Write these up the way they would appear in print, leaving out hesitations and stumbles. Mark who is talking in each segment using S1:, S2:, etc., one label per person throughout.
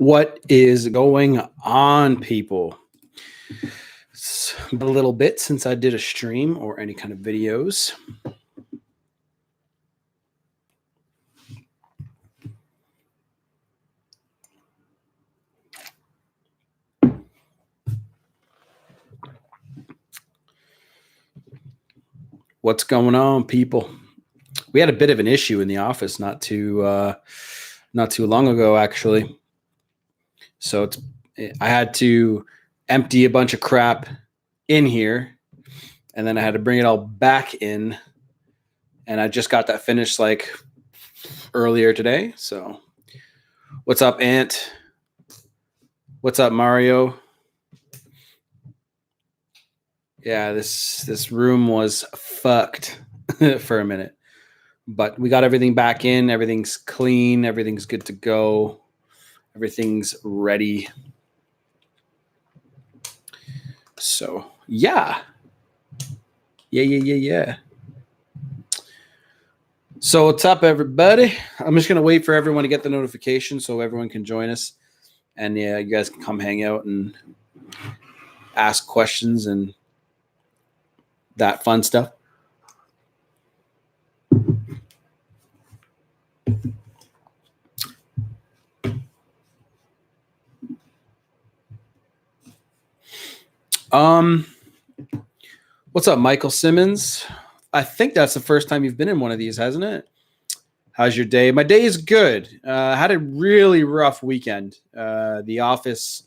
S1: What is going on, people? It's been a little bit since I did a stream or any kind of videos. What's going on, people? We had a bit of an issue in the office not too long ago, actually. So I had to empty a bunch of crap in here, and then I had to bring it all back in. And I just got that finished like earlier today. So what's up, Ant? What's up, Mario? Yeah, this room was fucked for a minute. But we got everything back in. Everything's clean. Everything's good to go. Everything's ready. So, yeah. Yeah. So, what's up, everybody? I'm just going to wait for everyone to get the notification so everyone can join us. And, yeah, you guys can come hang out and ask questions and that fun stuff. What's up, Michael Simmons? I think that's the first time you've been in one of these, hasn't it? How's your day? My day is good. I had a really rough weekend. The office,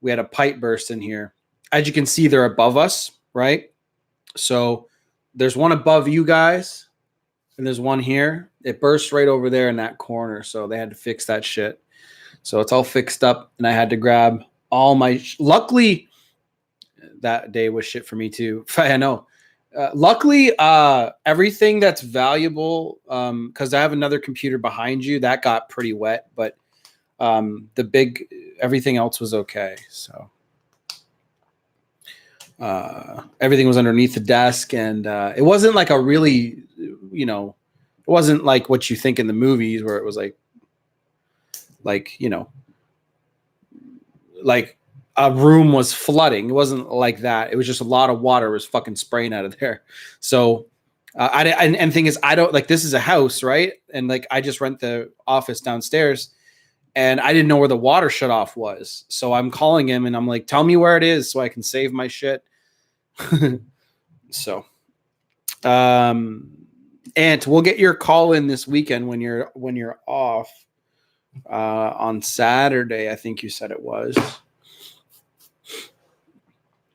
S1: we had a pipe burst in here. As you can see, they're above us, right? So there's one above you guys, and there's one here. It burst right over there in that corner, so they had to fix that shit. So it's all fixed up, and I had to grab all my luckily, that day was shit for me too. I know. Luckily, everything that's valuable, because I have another computer behind you, that got pretty wet, but everything else was okay. So everything was underneath the desk, and it wasn't like a really, it wasn't like what you think in the movies where it was like a room was flooding. It wasn't like that. It was just a lot of water was fucking spraying out of there. So and thing is, I don't like, this is a house, right? And like, I just rent the office downstairs, and I didn't know where the water shut off was. So I'm calling him and I'm like, tell me where it is so I can save my shit. So, Ant, we'll get your call in this weekend when you're off, on Saturday. I think you said it was.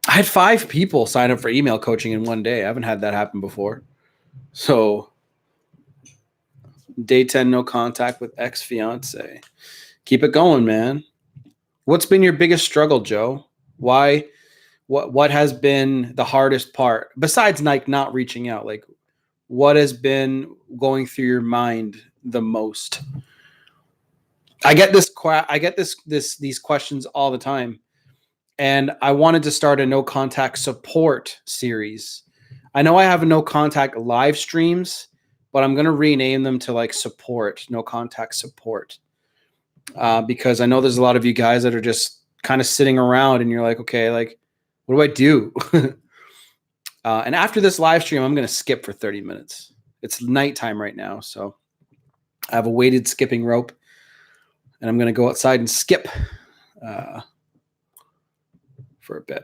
S1: I had 5 people sign up for email coaching in one day. I haven't had that happen before. So day 10, no contact with ex-fiance. Keep it going, man. What's been your biggest struggle, Joe? Why? What has been the hardest part besides like not reaching out? Like, what has been going through your mind the most? I get these questions all the time. And I wanted to start a no contact support series. I know I have no contact live streams, but I'm going to rename them to like support, no contact support. Because I know there's a lot of you guys that are just kind of sitting around and you're like, okay, like, what do I do? And after this live stream, I'm going to skip for 30 minutes. It's nighttime right now. So I have a weighted skipping rope, and I'm going to go outside and skip for a bit.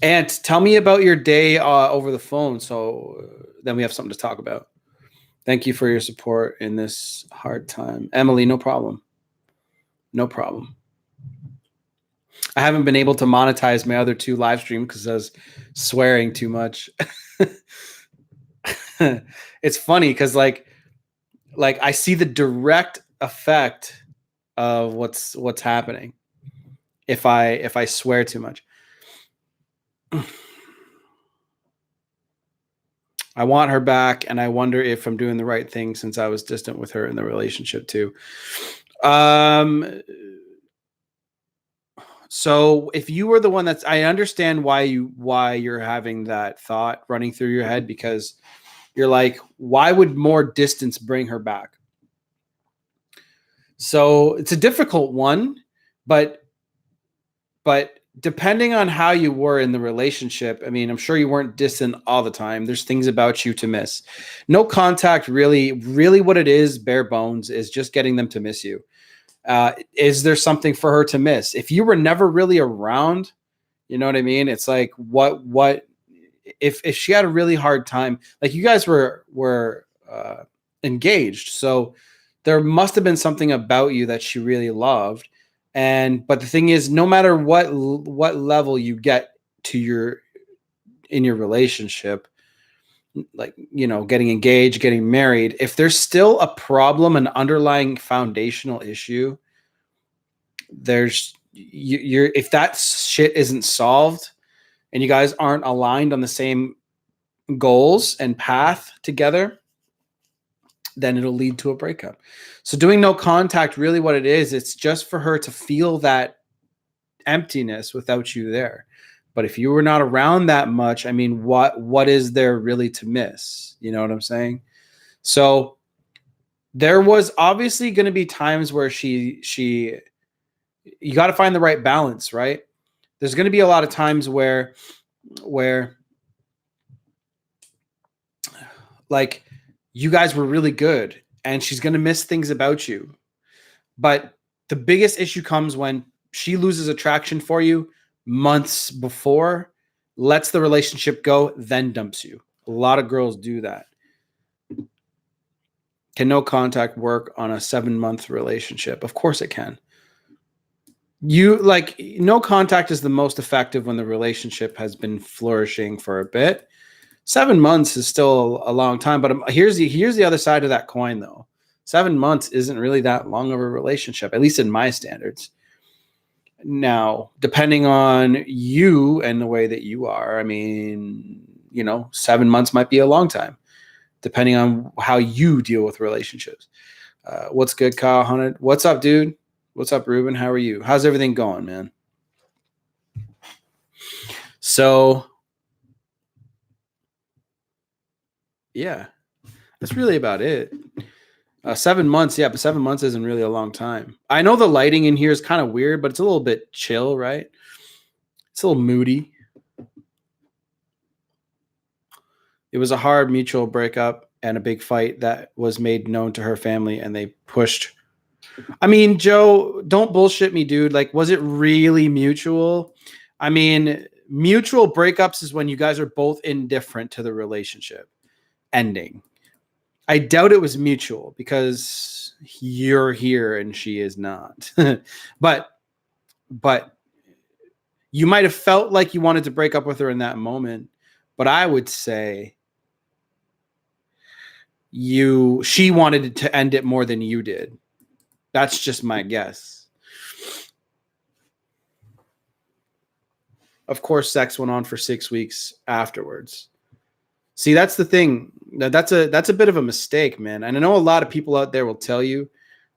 S1: And tell me about your day over the phone, so then we have something to talk about. Thank you for your support in this hard time. Emily, no problem. No problem. I haven't been able to monetize my other 2 live streams because I was swearing too much. It's funny because like I see the direct effect of what's happening if I swear too much. I want her back, and I wonder if I'm doing the right thing since I was distant with her in the relationship too. So if you were the one I understand why you're having that thought running through your head, because you're like, why would more distance bring her back? So it's a difficult one, but depending on how you were in the relationship, I mean, I'm sure you weren't distant all the time. There's things about you to miss. No contact, really what it is, bare bones, is just getting them to miss you. Is there something for her to miss? If you were never really around, you know what I mean? It's like, what if she had a really hard time, like you guys were engaged, so there must have been something about you that she really loved. And but the thing is, no matter what level you get to in your relationship, like, you know, getting engaged, getting married, if there's still a problem, an underlying foundational issue, you're if that shit isn't solved and you guys aren't aligned on the same goals and path together, then it'll lead to a breakup. So doing no contact, really what it is, it's just for her to feel that emptiness without you there. But if you were not around that much, I mean, what is there really to miss? You know what I'm saying? So there was obviously going to be times where you got to find the right balance, right? There's going to be a lot of times where like you guys were really good and she's going to miss things about you. But the biggest issue comes when she loses attraction for you months before, lets the relationship go, then dumps you. A lot of girls do that. Can no contact work on a 7-month relationship? Of course it can. No contact is the most effective when the relationship has been flourishing for a bit. 7 months is still a long time, but here's the other side of that coin, though. 7 months isn't really that long of a relationship, at least in my standards. Now, depending on you and the way that you are, I mean, 7 months might be a long time, depending on how you deal with relationships. What's good, Kyle Hunted? What's up, dude? What's up, Ruben? How are you? How's everything going, man? So, yeah, that's really about it. 7 months, yeah, but 7 months isn't really a long time. I know the lighting in here is kind of weird, but it's a little bit chill, right? It's a little moody. It was a hard mutual breakup and a big fight that was made known to her family, and they pushed. I mean, Joe, don't bullshit me, dude. Like, was it really mutual? I mean, mutual breakups is when you guys are both indifferent to the relationship ending. I doubt it was mutual because you're here and she is not. but you might have felt like you wanted to break up with her in that moment. But I would say she wanted to end it more than you did. That's just my guess. Of course, sex went on for 6 weeks afterwards. See, that's the thing. That's a bit of a mistake, man. And I know a lot of people out there will tell you,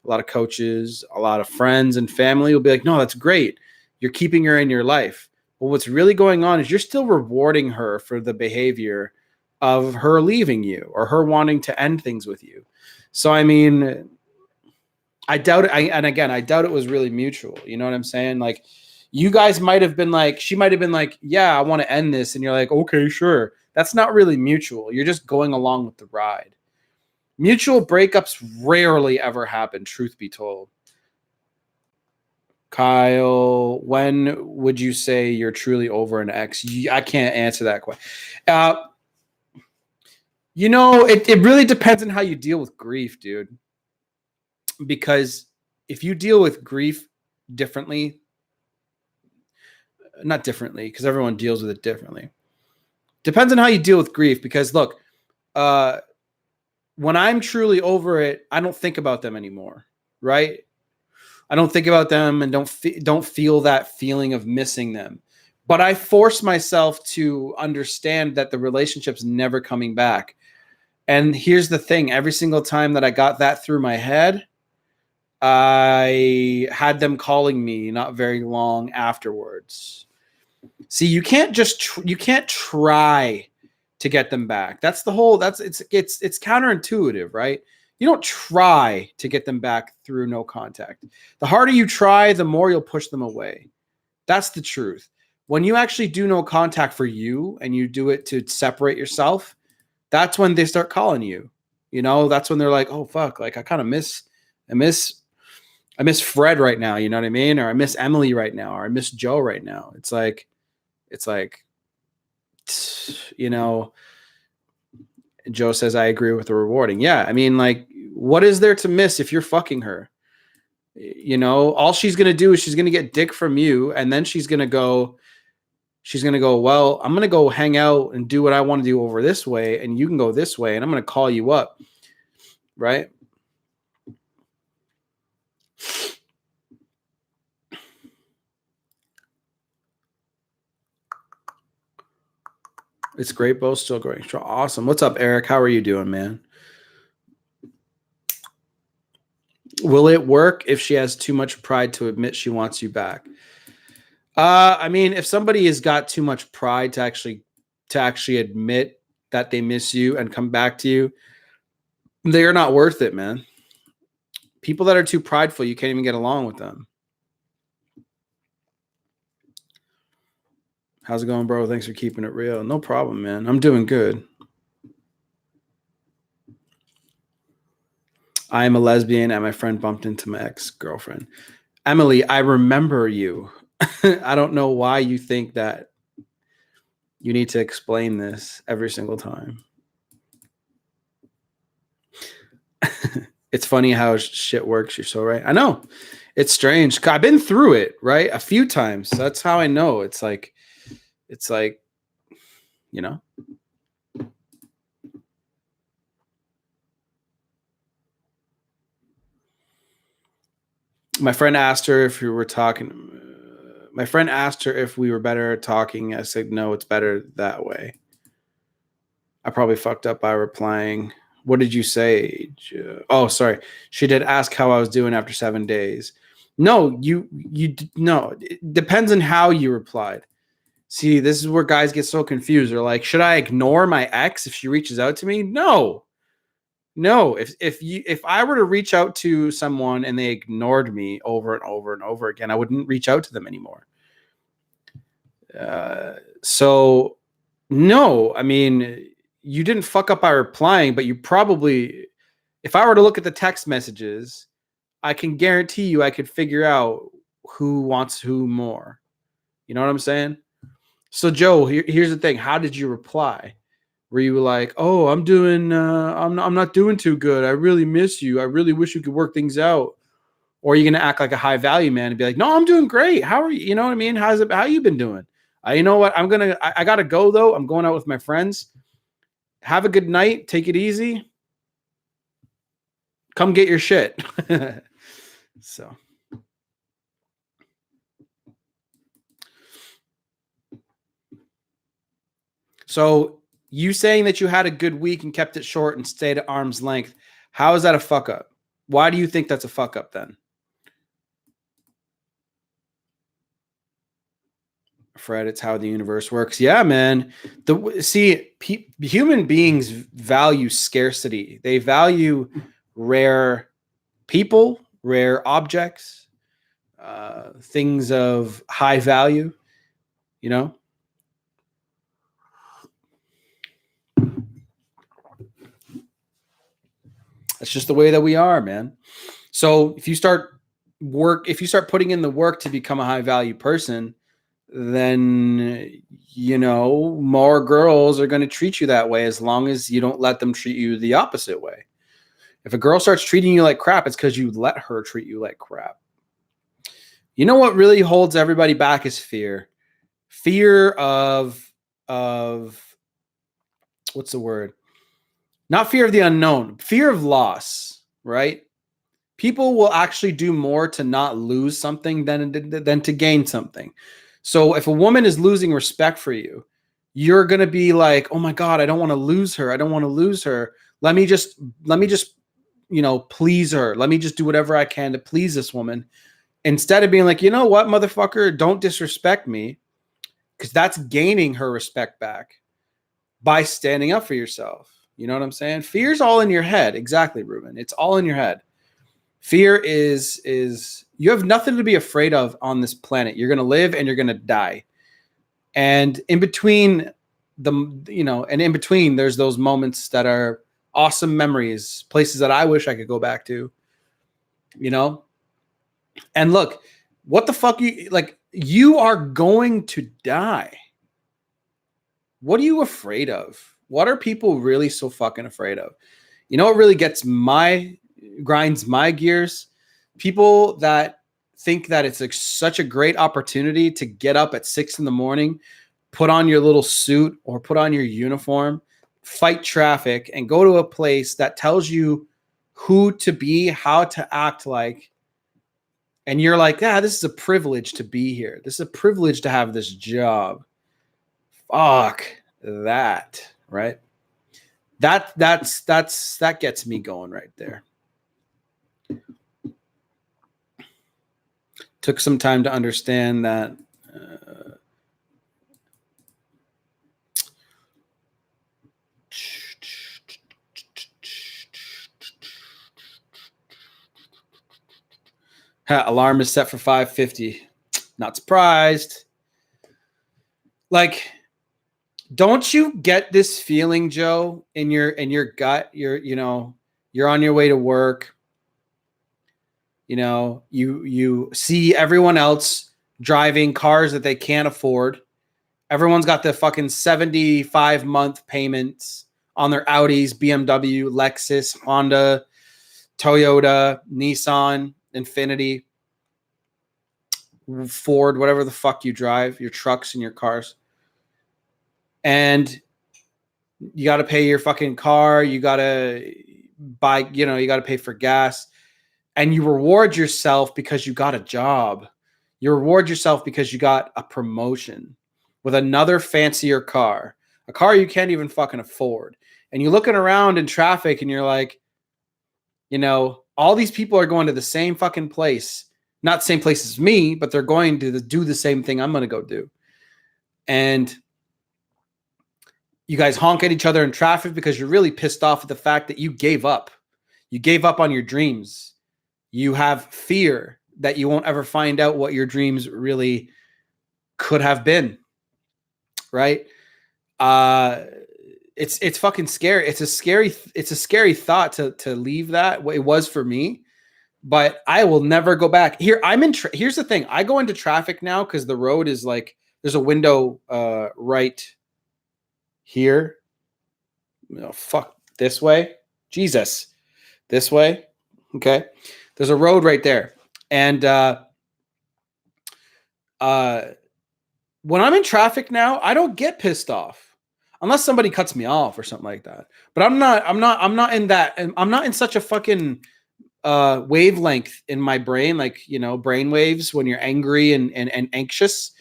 S1: a lot of coaches, a lot of friends and family will be like, no, that's great. You're keeping her in your life. Well, what's really going on is you're still rewarding her for the behavior of her leaving you or her wanting to end things with you. So, I mean, I doubt it. I doubt it was really mutual. You know what I'm saying? Like, you guys might have been like, she might have been like, yeah, I want to end this. And you're like, okay, sure. That's not really mutual. You're just going along with the ride. Mutual breakups rarely ever happen, truth be told. Kyle, when would you say you're truly over an ex? I can't answer that question. It really depends on how you deal with grief, dude. Because if you deal with grief differently, not differently, because everyone deals with it differently. Depends on how you deal with grief. Because look, when I'm truly over it, I don't think about them anymore, right? I don't think about them and don't feel that feeling of missing them. But I force myself to understand that the relationship's never coming back. And here's the thing. Every single time that I got that through my head, I had them calling me not very long afterwards. See, you can't try to get them back. It's counterintuitive, right? You don't try to get them back through no contact. The harder you try, the more you'll push them away. That's the truth. When you actually do no contact for you and you do it to separate yourself, that's when they start calling you. That's when they're like, oh fuck, like I miss Fred right now, you know what I mean? Or I miss Emily right now, or I miss Joe right now. It's like, Joe says, I agree with the rewarding. Yeah. I mean, like, what is there to miss if you're fucking her? All she's going to do is she's going to get dick from you. And then she's going to go, well, I'm going to go hang out and do what I want to do over this way. And you can go this way. And I'm going to call you up. Right. It's great, Bo. Still going strong. Awesome. What's up, Eric? How are you doing, man? Will it work if she has too much pride to admit she wants you back? I mean, if somebody has got too much pride to actually admit that they miss you and come back to you, they're not worth it, man. People that are too prideful, you can't even get along with them. How's it going, bro? Thanks for keeping it real. No problem, man. I'm doing good. I am a lesbian and my friend bumped into my ex-girlfriend. Emily, I remember you. I don't know why you think that you need to explain this every single time. It's funny how shit works. You're so right. I know. It's strange. I've been through it, right? A few times. That's how I know. It's like, my friend asked her if we were talking. My friend asked her if we were better at talking. I said, no, it's better that way. I probably fucked up by replying, what did you say? Oh, sorry. She did ask how I was doing after 7 days. No, no, it depends on how you replied. See, this is where guys get so confused. They're like, should I ignore my ex if she reaches out to me? No. If I were to reach out to someone and they ignored me over and over and over again, I wouldn't reach out to them anymore. So no, I mean, you didn't fuck up by replying, but you probably, if I were to look at the text messages, I can guarantee you I could figure out who wants who more. You know what I'm saying? So Joe, here's the thing. How did you reply? Were you like, oh, I'm not doing too good. I really miss you. I really wish we could work things out. Or are you going to act like a high value man and be like, no, I'm doing great. How are you? You know what I mean? How you been doing? You know what? I got to go though. I'm going out with my friends. Have a good night. Take it easy. Come get your shit. So you saying that you had a good week and kept it short and stayed at arm's length, how is that a fuck up? Why do you think that's a fuck up then? Fred, it's how the universe works. Yeah, man. Human beings value scarcity. They value rare people, rare objects, things of high value, you know? That's just the way that we are, man. So if you start putting in the work to become a high value person, then, more girls are going to treat you that way as long as you don't let them treat you the opposite way. If a girl starts treating you like crap, it's because you let her treat you like crap. You know what really holds everybody back is fear. Fear of what's the word? Not fear of the unknown, fear of loss, right? People will actually do more to not lose something than to gain something. So if a woman is losing respect for you, you're going to be like, oh my God, I don't want to lose her. I don't want to lose her. Let me just, please her. Let me just do whatever I can to please this woman. Instead of being like, you know what, motherfucker, don't disrespect me. Because that's gaining her respect back by standing up for yourself. You know what I'm saying? Fear's all in your head. Exactly, Ruben. It's all in your head. Fear is you have nothing to be afraid of on this planet. You're going to live and you're going to die. And in between in between, there's those moments that are awesome memories, places that I wish I could go back to, And look, what the fuck you are going to die. What are you afraid of? What are people really so fucking afraid of? You know what really grinds my gears? People that think that it's like such a great opportunity to get up at 6 a.m, put on your little suit or put on your uniform, fight traffic, and go to a place that tells you who to be, how to act like. And you're like, this is a privilege to be here. This is a privilege to have this job. Fuck that, right? That gets me going right there. Took some time to understand that. Alarm is set for 5:50. Not surprised. Like, don't you get this feeling, Joe, in your gut? You're on your way to work. You see everyone else driving cars that they can't afford. Everyone's got the fucking 75-month payments on their Audis, BMW, Lexus, Honda, Toyota, Nissan, Infiniti, Ford, whatever the fuck you drive, your trucks and your cars. And you got to pay your fucking car. You got to buy, you got to pay for gas. And you reward yourself because you got a job. You reward yourself because you got a promotion with another fancier car, a car you can't even fucking afford. And you're looking around in traffic and you're like, all these people are going to the same fucking place. Not the same place as me, but they're going to do the same thing I'm going to go do. And you guys honk at each other in traffic because you're really pissed off at the fact that you gave up. You gave up on your dreams. You have fear that you won't ever find out what your dreams really could have been. Right? It's fucking scary. It's a scary thought to leave that. It was for me, but I will never go back. Here's the thing. I go into traffic now because the road is like, there's a window right here. Fuck this way. Jesus. This way. Okay. There's a road right there. And when I'm in traffic now, I don't get pissed off unless somebody cuts me off or something like that. But I'm not in that. I'm not in such a fucking wavelength in my brain, like, brain waves when you're angry and anxious.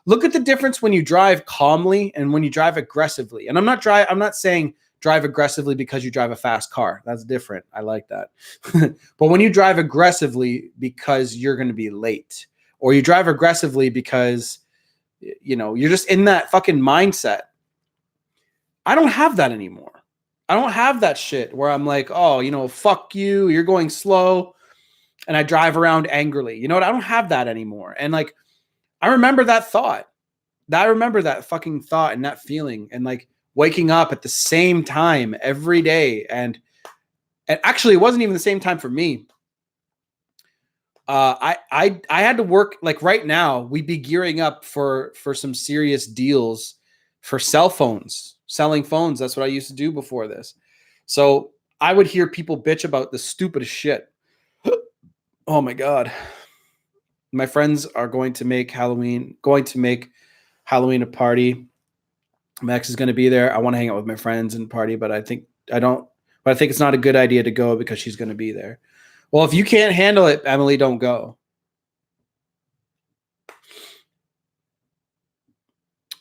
S1: Look at the difference when you drive calmly and when you drive aggressively. And I'm not saying drive aggressively because you drive a fast car. That's different. I like that. But when you drive aggressively because you're going to be late, or you drive aggressively because, you're just in that fucking mindset. I don't have that anymore. I don't have that shit where I'm like, oh, fuck you, you're going slow. And I drive around angrily. You know what? I don't have that anymore. And like, I remember that thought. I remember that fucking thought and that feeling. And like, waking up at the same time every day. And actually, it wasn't even the same time for me. I had to work, like right now, we'd be gearing up for some serious deals for cell phones, selling phones. That's what I used to do before this. So I would hear people bitch about the stupidest shit. Oh my God. My friends are going to make Halloween a party. Max is going to be there. I want to hang out with my friends and party, but I think it's not a good idea to go because she's going to be there. Well, if you can't handle it, Emily, don't go.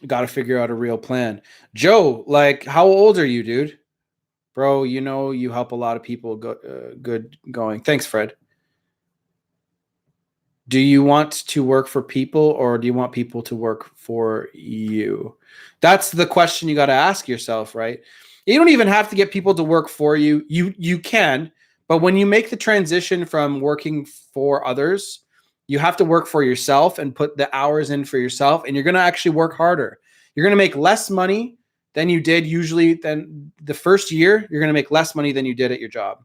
S1: Got to figure out a real plan. Joe, like, how old are you, dude? Bro, you help a lot of people good going. Thanks, Fred. Do you want to work for people or do you want people to work for you? That's the question you got to ask yourself, right? You don't even have to get people to work for you. You can, but when you make the transition from working for others, you have to work for yourself and put the hours in for yourself, and you're going to actually work harder. You're going to make less money than you did usually. Than the first year, you're going to make less money than you did at your job.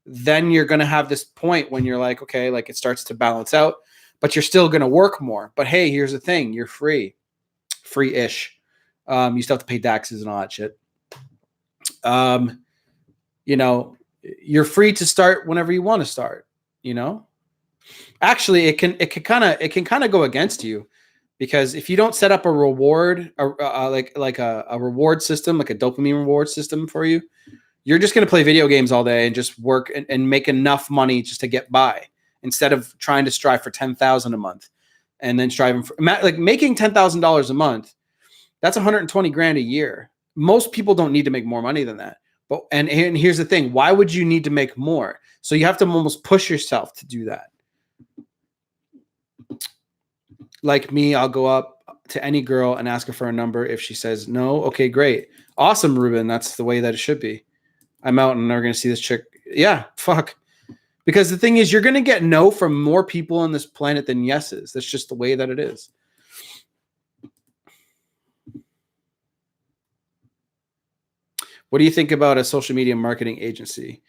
S1: Then you're going to have this point when you're like, okay, like it starts to balance out, but you're still going to work more. But hey, here's the thing. You're free-ish. You still have to pay taxes and all that shit. You know, you're free to start whenever you want to start, you know. Actually, it can kind of go against you, because if you don't set up a reward, like a reward system, like a dopamine reward system for you, you're just going to play video games all day and just work and make enough money just to get by, instead of trying to strive for 10,000 a month and then striving for like making $10,000 a month. That's 120 grand a year. Most people don't need to make more money than that. But and here's the thing: why would you need to make more? So you have to almost push yourself to do that. Like me, I'll go up to any girl and ask her for a number. If she says no, okay, great, awesome, Ruben. That's the way that it should be. I'm out and they're going to see this chick. Yeah, fuck. Because the thing is, you're going to get no from more people on this planet than yeses. That's just the way that it is. What do you think about a social media marketing agency?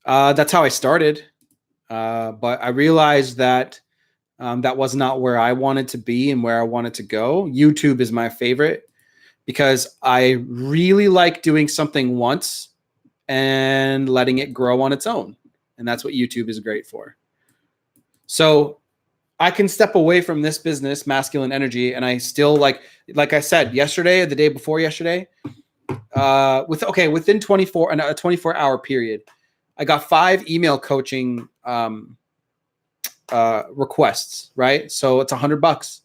S1: That's how I started. But I realized that that was not where I wanted to be and where I wanted to go. YouTube is my favorite because I really like doing something once and letting it grow on its own. And that's what YouTube is great for. So I can step away from this business, masculine energy, and I still like I said yesterday, the day before yesterday, within 24-hour period, I got 5 email coaching requests, right? So it's $100,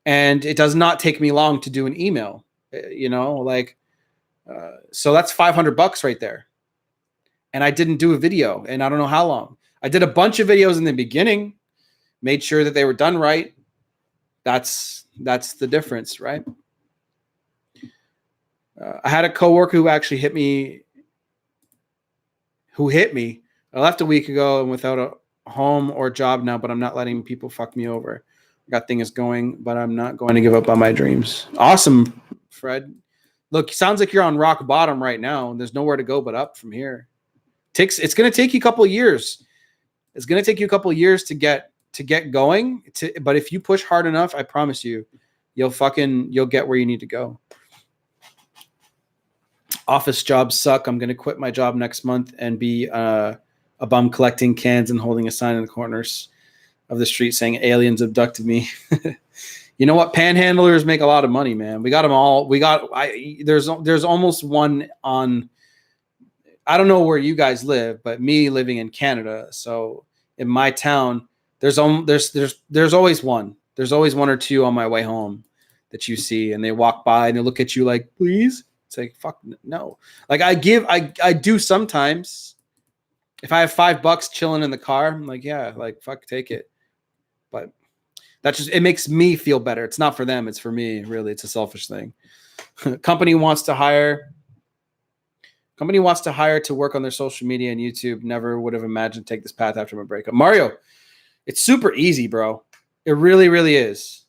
S1: and it does not take me long to do an email, you know, like, so that's $500 right there. And I didn't do a video and I don't know how long. I did a bunch of videos in the beginning, made sure that they were done right. That's the difference, right? I had a coworker who actually hit me. I left a week ago and without a home or job now, but I'm not letting people fuck me over. I got things going, but I'm not going to give up on my dreams. Awesome, Fred. Look, sounds like you're on rock bottom right now, and there's nowhere to go but up from here. It's going to take you a couple of years. It's going to take you a couple of years to get going. But if you push hard enough, I promise you, you'll get where you need to go. Office jobs suck. I'm going to quit my job next month and be a bum collecting cans and holding a sign in the corners of the street saying aliens abducted me. You know what? Panhandlers make a lot of money, man. We got them all. There's almost one on, I don't know where you guys live, but me living in Canada. So in my town, there's always one. There's always one or two on my way home that you see, and they walk by and they look at you like, please. It's like, fuck no. Like I do sometimes. If I have $5 chilling in the car, I'm like, yeah, like fuck, take it. But it makes me feel better. It's not for them. It's for me. Really. It's a selfish thing. Company wants to hire to work on their social media and YouTube. Never would have imagined take this path after my breakup. Mario, it's super easy, bro. It really, really is.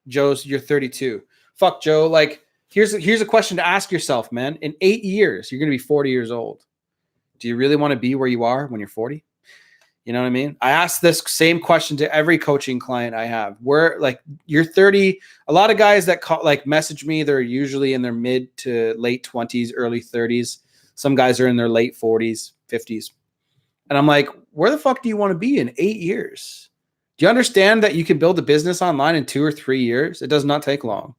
S1: Joe's, you're 32. Fuck, Joe. Like, here's a question to ask yourself, man. In 8 years, you're going to be 40 years old. Do you really want to be where you are when you're 40? You know what I mean? I ask this same question to every coaching client I have. Where, like, you're 30. A lot of guys that message me, they're usually in their mid to late 20s, early 30s. Some guys are in their late 40s, 50s. And I'm like, where the fuck do you want to be in 8 years? Do you understand that you can build a business online in 2 or 3 years? It does not take long.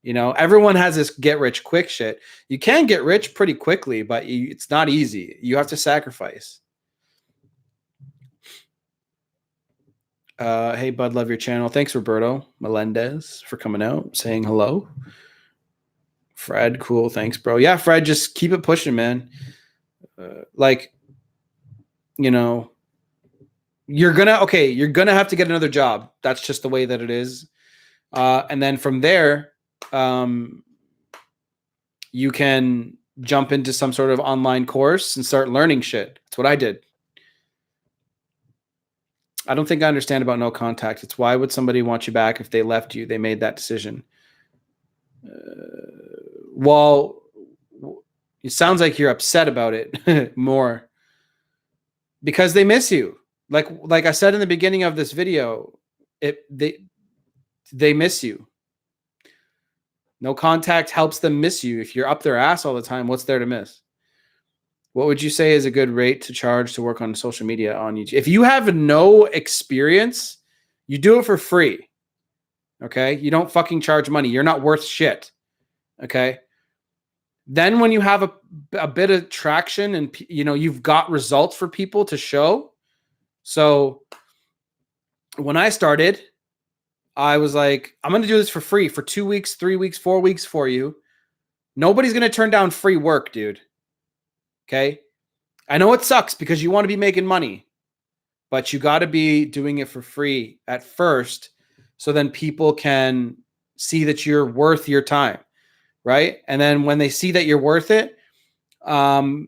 S1: You know, everyone has this get rich quick shit. You can get rich pretty quickly, but it's not easy. You have to sacrifice. Hey, bud, love your channel. Thanks, Roberto Melendez, for coming out, saying hello. Fred, cool. Thanks, bro. Yeah, Fred, just keep it pushing, man. You know, you're gonna have to get another job. That's just the way that it is. And then from there, You can jump into some sort of online course and start learning shit. That's what I did. I don't think I understand about no contact. It's why would somebody want you back if they left you? They made that decision. Well, it sounds like you're upset about it more because they miss you. Like I said in the beginning of this video, they miss you. No contact helps them miss you. If you're up their ass all the time, what's there to miss? What would you say is a good rate to charge to work on social media on YouTube? If you have no experience, you do it for free. Okay? You don't fucking charge money. You're not worth shit. Okay? Then when you have a bit of traction and you've got results for people to show. So when I started, I was like, I'm going to do this for free for 2 weeks, 3 weeks, 4 weeks for you. Nobody's going to turn down free work, dude. Okay? I know it sucks because you want to be making money, but you got to be doing it for free at first so then people can see that you're worth your time, right? And then when they see that you're worth it, my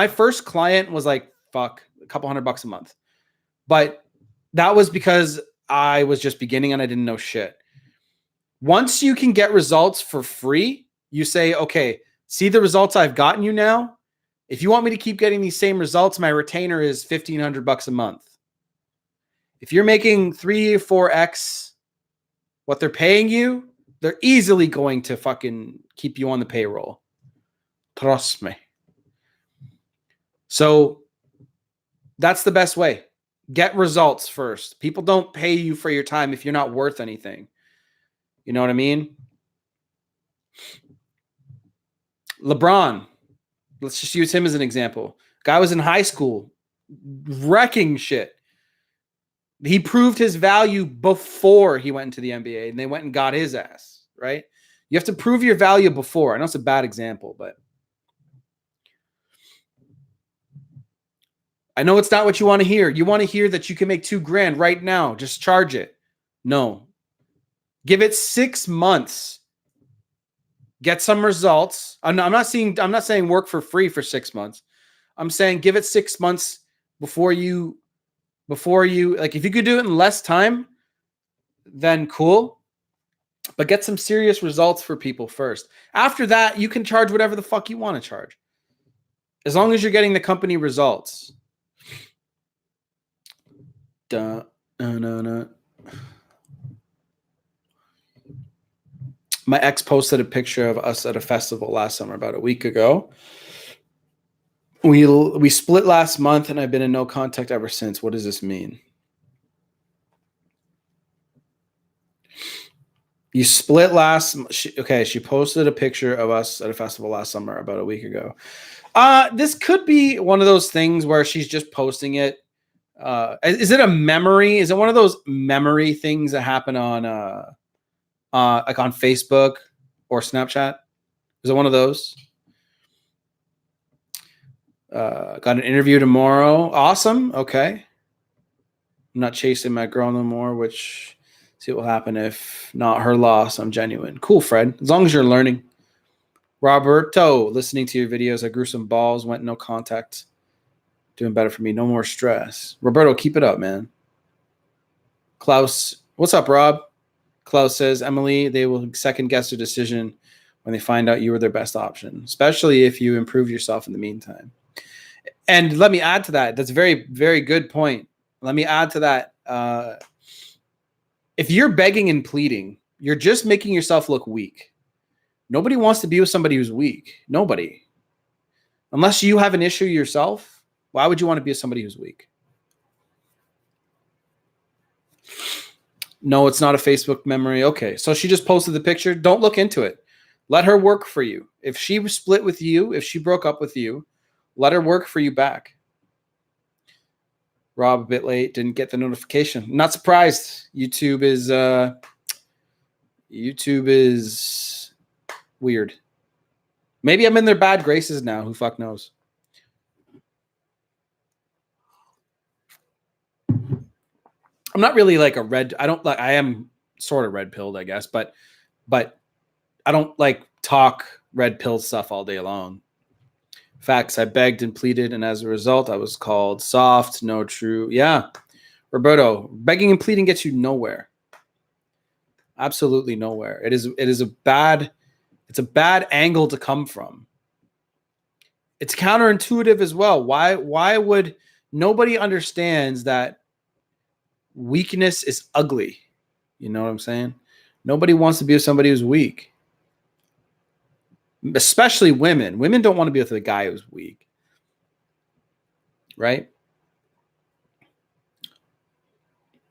S1: first client was like, fuck, a couple $100 a month. But that was because I was just beginning and I didn't know shit. Once you can get results for free, you say, okay, see the results I've gotten you now? If you want me to keep getting these same results, my retainer is $1,500 a month. If you're making 3 or 4x what they're paying you, they're easily going to fucking keep you on the payroll. Trust me. So that's the best way. Get results first. People don't pay you for your time if you're not worth anything. You know what I mean? LeBron, let's just use him as an example. Guy was in high school, wrecking shit. He proved his value before he went into the NBA, and they went and got his ass, right? You have to prove your value before. I know it's a bad example, but I know it's not what you want to hear. You want to hear that you can make $2,000 right now. Just charge it. No. Give it 6 months. Get some results. I'm not saying work for free for 6 months. I'm saying give it 6 months before you like, if you could do it in less time, then cool. But get some serious results for people first. After that, you can charge whatever the fuck you want to charge. As long as you're getting the company results. No. My ex posted a picture of us at a festival last summer, about a week ago. We split last month, and I've been in no contact ever since. What does this mean? You split she posted a picture of us at a festival last summer about a week ago. This could be one of those things where she's just posting it. Is it a memory? Is it one of those memory things that happen on like on Facebook or Snapchat? Is it one of those? Got an interview tomorrow. Awesome. Okay. I'm not chasing my girl no more, which see what will happen if not her loss. I'm genuine. Cool, Fred. As long as you're learning. Roberto, listening to your videos, I grew some balls, went no contact. Doing better for me. No more stress. Roberto, keep it up, man. Klaus, what's up, Rob? Klaus says, Emily, they will second guess their decision when they find out you were their best option, especially if you improve yourself in the meantime. And let me add to that. That's a very, very good point. Let me add to that. If you're begging and pleading, you're just making yourself look weak. Nobody wants to be with somebody who's weak. Nobody. Unless you have an issue yourself, why would you want to be with somebody who's weak? No, it's not a Facebook memory. Okay, so she just posted the picture. Don't look into it. Let her work for you. If she split with you, if she broke up with you, let her work for you back. Rob, a bit late, didn't get the notification. Not surprised. YouTube is weird. Maybe I'm in their bad graces now. Who fuck knows? I'm not really like I am sort of red pilled, I guess, but I don't like talk red pill stuff all day long. Facts. I begged and pleaded, and as a result, I was called soft, no true. Yeah, Roberto, begging and pleading gets you nowhere. Absolutely nowhere. It's a bad angle to come from. It's counterintuitive as well. Why would nobody understands that weakness is ugly? You know what I'm saying? Nobody wants to be with somebody who's weak. Especially women. Women don't want to be with a guy who's weak. Right?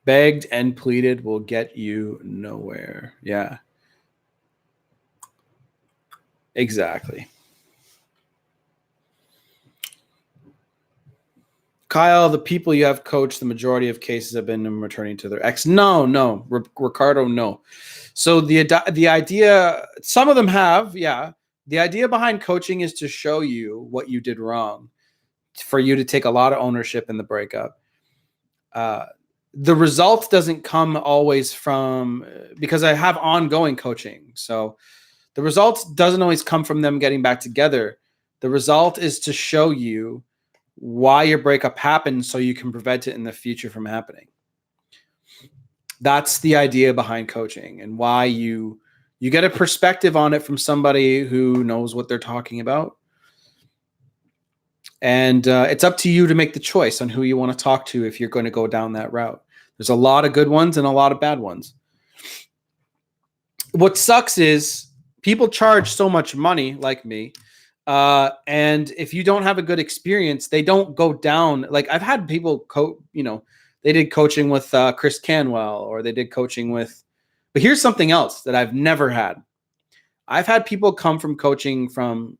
S1: Begged and pleaded will get you nowhere. Yeah. Exactly. Kyle, the people you have coached, the majority of cases have been returning to their ex. No. Ricardo, no. So the idea, some of them have, yeah. The idea behind coaching is to show you what you did wrong, for you to take a lot of ownership in the breakup. The result doesn't come always from, because I have ongoing coaching. So the result doesn't always come from them getting back together. The result is to show you why your breakup happened so you can prevent it in the future from happening. That's the idea behind coaching, and why you get a perspective on it from somebody who knows what they're talking about. And it's up to you to make the choice on who you want to talk to if you're going to go down that route. There's a lot of good ones and a lot of bad ones. What sucks is people charge so much money, like me, and if you don't have a good experience, they don't go down. Like, I've had people they did coaching with Chris Canwell, or they did coaching with, but here's something else that I've never had. I've had people come from coaching from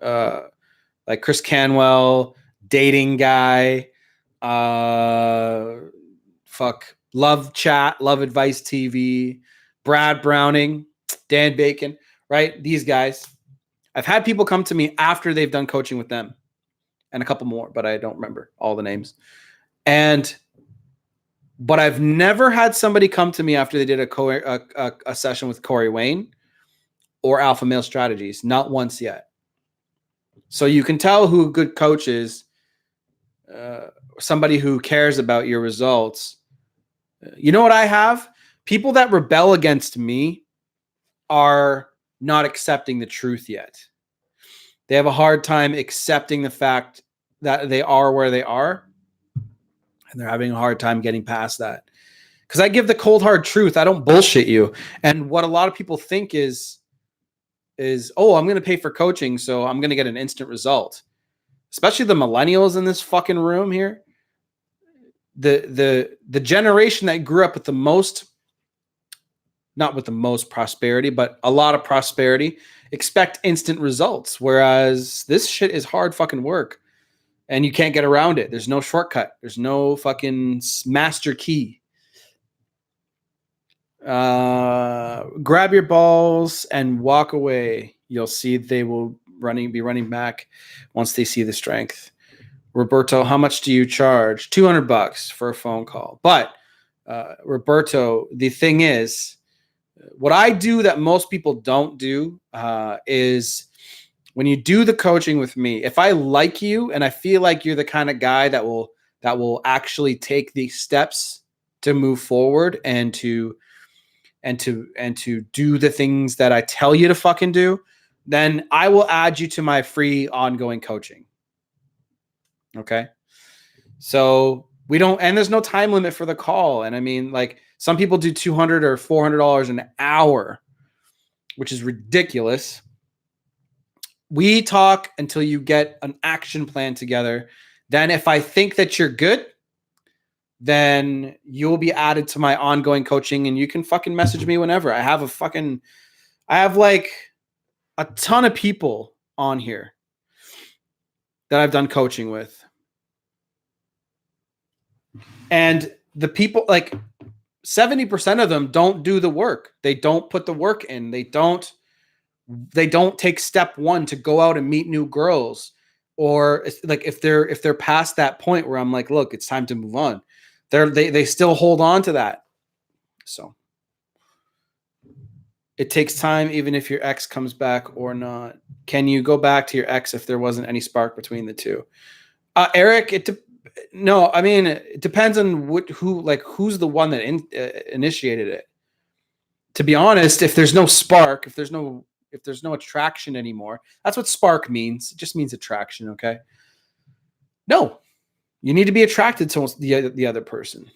S1: like Chris Canwell, dating guy, Love Chat, Love Advice TV, Brad Browning, Dan Bacon, right? These guys. I've had people come to me after they've done coaching with them, and a couple more, but I don't remember all the names. But I've never had somebody come to me after they did a session with Corey Wayne or Alpha Male Strategies. Not once yet. So you can tell who a good coach is, somebody who cares about your results. You know what I have? People that rebel against me are not accepting the truth yet. They have a hard time accepting the fact that they are where they are, and they're having a hard time getting past that. Because I give the cold hard truth. I don't bullshit you. And what a lot of people think is, oh, I'm going to pay for coaching, so I'm going to get an instant result. Especially the millennials in this fucking room here. The generation that grew up with the most, not with the most prosperity, but a lot of prosperity, expect instant results. Whereas this shit is hard fucking work, and you can't get around it. There's no shortcut. There's no fucking master key. Grab your balls and walk away. You'll see they will be running back once they see the strength. Roberto, how much do you charge? $200 for a phone call. But Roberto, the thing is, what I do that most people don't do is, when you do the coaching with me, if I like you and I feel like you're the kind of guy that will actually take the steps to move forward and to do the things that I tell you to fucking do, then I will add you to my free ongoing coaching. Okay. So we don't, and there's no time limit for the call. And I mean, like, some people do $200 or $400 an hour, which is ridiculous. We talk until you get an action plan together. Then if I think that you're good, then you'll be added to my ongoing coaching, and you can fucking message me whenever. I have like a ton of people on here that I've done coaching with. And the people, like 70% of them don't do the work. They don't put the work in. They don't take step one to go out and meet new girls. Or like, if they're past that point where I'm like, look, it's time to move on, they still hold on to that. So It takes time, even if your ex comes back or not. Can you go back to your ex if there wasn't any spark between the two? Eric, no. I mean, it depends on who's the one that initiated it. To be honest, if there's no spark, if there's no attraction anymore, that's what spark means. It just means attraction. Okay. No, you need to be attracted to the other person.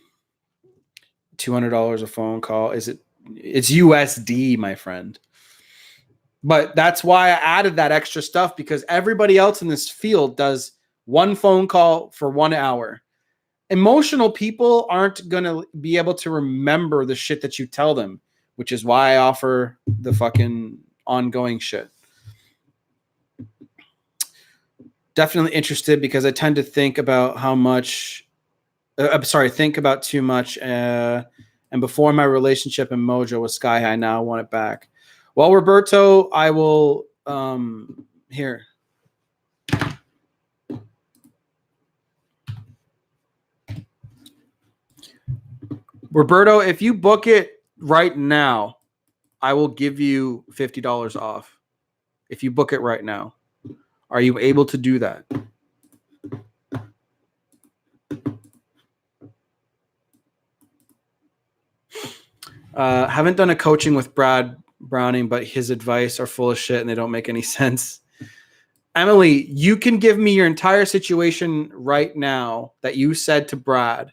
S1: $200 a phone call. It's USD, my friend. But that's why I added that extra stuff, because everybody else in this field does one phone call for 1 hour. Emotional people aren't going to be able to remember the shit that you tell them, which is why I offer the fucking ongoing shit. Definitely interested, because I tend to think about think about too much. And before my relationship and mojo was sky high, now I want it back. Well, Roberto, I will, here. Roberto, if you book it right now, I will give you $50 off. If you book it right now. Are you able to do that? Haven't done a coaching with Brad Browning, but his advice are full of shit and they don't make any sense. Emily, you can give me your entire situation right now that you said to Brad.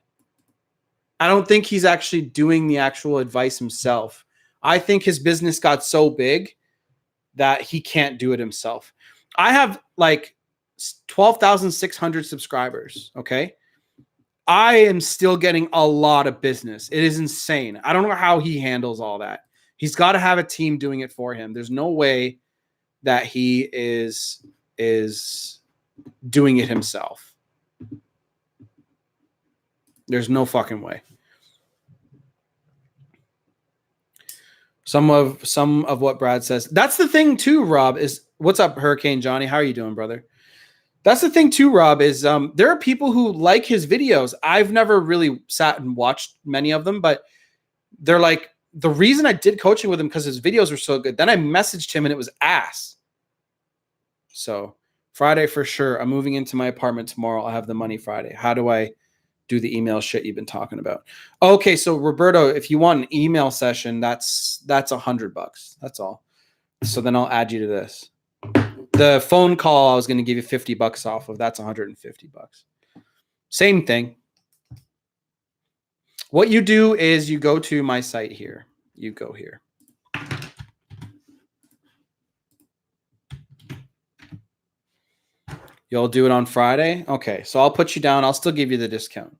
S1: I don't think he's actually doing the actual advice himself. I think his business got so big that he can't do it himself. I have like 12,600 subscribers. Okay. I am still getting a lot of business. It is insane. I don't know how he handles all that. He's got to have a team doing it for him. There's no way that he is doing it himself. There's no fucking way. Some of what Brad says. That's the thing too, Rob, is what's up, Hurricane Johnny? How are you doing, brother? That's the thing too, Rob, is there are people who like his videos. I've never really sat and watched many of them, but they're like, the reason I did coaching with him because his videos were so good. Then I messaged him and it was ass. So Friday for sure. I'm moving into my apartment tomorrow. I'll have the money Friday. How do I do the email shit you've been talking about? Okay, so Roberto, if you want an email session, that's $100. That's all. So then I'll add you to this. The phone call I was going to give you $50 off of. That's $150. Same thing. What you do is you go to my site here. You go here. You'll do it on Friday? Okay, so I'll put you down. I'll still give you the discount.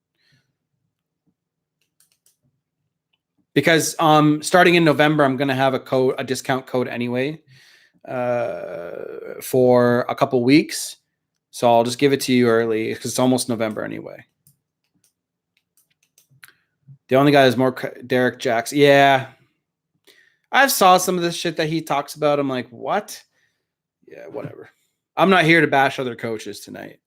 S1: Because starting in November, I'm going to have a discount code anyway for a couple weeks. So I'll just give it to you early because it's almost November anyway. The only guy is more Derek Jackson. Yeah. I've saw some of this shit that he talks about. I'm like, what? Yeah, whatever. I'm not here to bash other coaches tonight.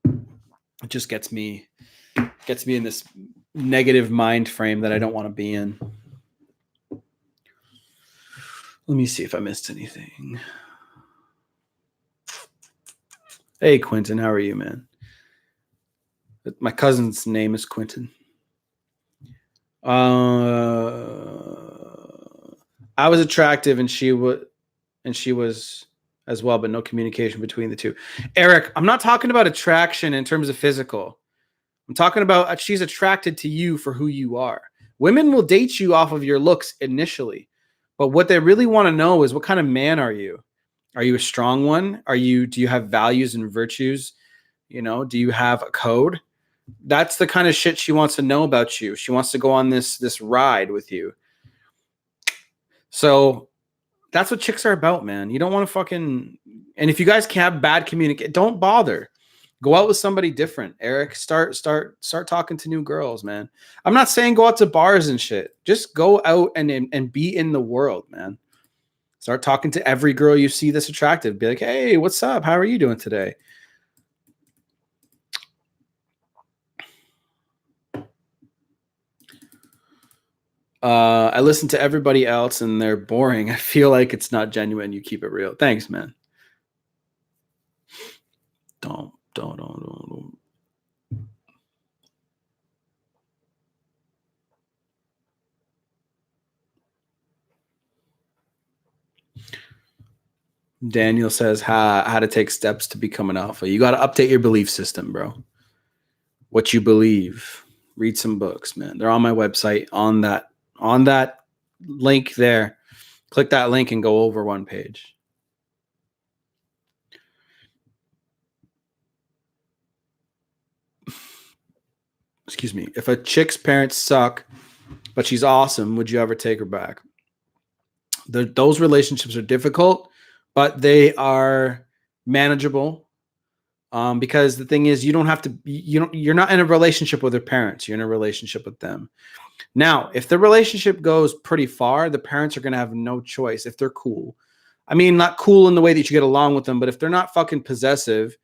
S1: It just gets me in this negative mind frame that I don't want to be in. Let me see if I missed anything. Hey, Quentin, how are you, man? My cousin's name is Quentin. I was attractive and she was as well, but no communication between the two. Eric, I'm not talking about attraction in terms of physical. I'm talking about she's attracted to you for who you are. Women will date you off of your looks initially, but what they really want to know is what kind of man are you? Are you a strong one? Do you have values and virtues? Do you have a code? That's the kind of shit she wants to know about you. She wants to go on this ride with you. So that's what chicks are about, man. You don't want to fucking, and if you guys can have bad communication, don't bother. Go out with somebody different. Eric, start talking to new girls, man. I'm not saying go out to bars and shit. Just go out and be in the world, man. Start talking to every girl you see that's attractive. Be like, hey, what's up? How are you doing today? I listen to everybody else and they're boring. I feel like it's not genuine. You keep it real. Thanks, man. Don't. Daniel says how to take steps to become an alpha. You got to update your belief system, bro. What you believe. Read some books, man. They're on my website on that link there. Click that link and go over one page. Excuse me. If a chick's parents suck, but she's awesome, would you ever take her back? Those relationships are difficult, but they are manageable. Because the thing is, you don't have to. You're not in a relationship with their parents. You're in a relationship with them. Now, if the relationship goes pretty far, the parents are going to have no choice if they're cool. I mean, not cool in the way that you get along with them, but if they're not fucking possessive